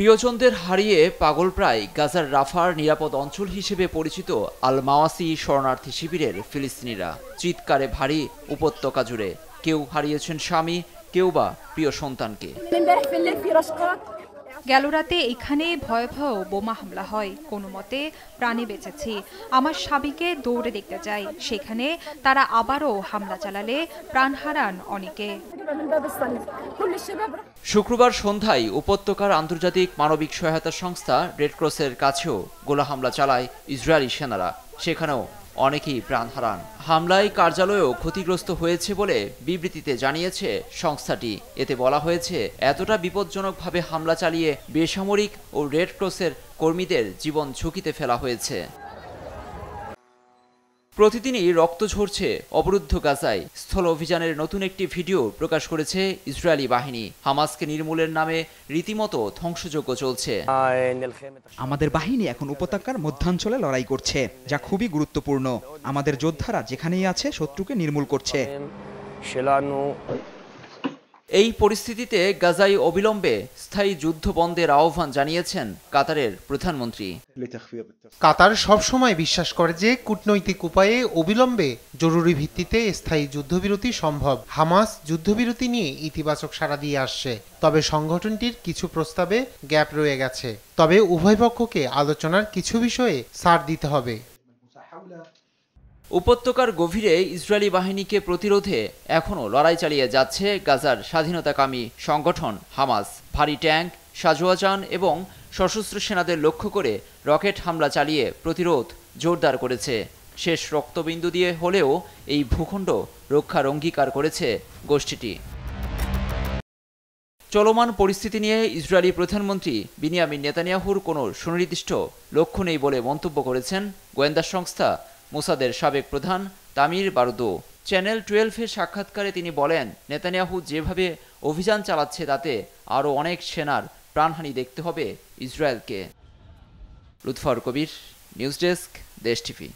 প্রিয়জনদের হারিয়ে পাগলপ্রায় গাজার রাফার নিরাপদ অঞ্চল হিসেবে পরিচিত আল মাওয়াসি শরণার্থী শিবিরের ফিলিস্তিনিরা চিৎকারে ভারী উপত্যকা জুড়ে। কেউ হারিয়েছেন স্বামী, কেউ বা প্রিয় সন্তানকে। গেল রাতে এখানে ভয়াবহ বোমা হামলা হয়, কোনো মতে প্রাণে বেঁচেছি। আমার স্বামীকে দৌড়ে দেখতে যাই, সেখানে তারা আবারও হামলা চালালে প্রাণ হারান অনেকে। শুক্রবার সন্ধ্যায় উপত্যকার আন্তর্জাতিক মানবিক সহায়তা সংস্থা রেড ক্রসের কাছেও গোলা হামলা চালায় ইসরায়েলি সেনারা। সেখানেও অনেকেই প্রাণ হারান। হামলায় কার্যালয়ও ক্ষতিগ্রস্ত হয়েছে বলে বিবৃতিতে জানিয়েছে সংস্থাটি। এতে বলা হয়েছে, এতটা বিপজ্জনকভাবে হামলা চালিয়ে বেসামরিক ও রেড ক্রসের কর্মীদের জীবন ঝুঁকিতে ফেলা হয়েছে। প্রতিদিনই রক্ত ঝরছে অবরুদ্ধ গাজায়। স্থল অভিযানের নতুন একটি ভিডিও প্রকাশ করেছে ইসরায়েলি বাহিনী। হামাসকে নির্মূলের নামে রীতিমতো ধ্বংসযজ্ঞ চলছে। আমাদের বাহিনী এখন উপত্যকার মধ্যাঞ্চলে লড়াই করছে, যা খুবই গুরুত্বপূর্ণ। আমাদের যোদ্ধারা যেখানেই আছে শত্রুকে নির্মূল করছে। এই পরিস্থিতিতে গাজায় অবিলম্বে স্থায়ী যুদ্ধ বন্ধের আহ্বান জানিয়েছেন কাতারের প্রধানমন্ত্রী। কাতার সবসময় বিশ্বাস করে যে কূটনৈতিক উপায়ে অবিলম্বে জরুরি ভিত্তিতে স্থায়ী যুদ্ধবিরতি সম্ভব। হামাস যুদ্ধবিরতি নিয়ে ইতিবাচক সাড়া দিয়ে আসছে, তবে সংগঠনটির কিছু প্রস্তাবে গ্যাপ রয়ে গেছে। তবে উভয় পক্ষকে আলোচনার কিছু বিষয়ে ছাড় দিতে হবে। উপত্যকার গভীরে ইসরায়েলি বাহিনীকে প্রতিরোধে এখনও লড়াই চালিয়ে যাচ্ছে গাজার স্বাধীনতাকামী সংগঠন হামাস। ভারী ট্যাঙ্ক, সাজোয়াজান এবং সশস্ত্র সেনাদের লক্ষ্য করে রকেট হামলা চালিয়ে প্রতিরোধ জোরদার করেছে। শেষ রক্তবিন্দু দিয়ে হলেও এই ভূখণ্ড রক্ষার অঙ্গীকার করেছে গোষ্ঠীটি। চলমান পরিস্থিতি নিয়ে ইসরায়েলি প্রধানমন্ত্রী বিনিয়ামিন নেতানিয়াহুর কোনো সুনির্দিষ্ট লক্ষ্য নেই বলে মন্তব্য করেছেন গোয়েন্দা সংস্থা মোসাদের সাবেক প্রধান তামির বারুদো। চ্যানেল 12-এর সাক্ষাৎকারে তিনি বলেন, নেতানিয়াহু যেভাবে অভিযান চালাচ্ছে তাতে আরও অনেক সেনার প্রাণহানি দেখতে হবে ইসরায়েলকে। লুৎফর কবির, নিউজ ডেস্ক, দেশ টিভি।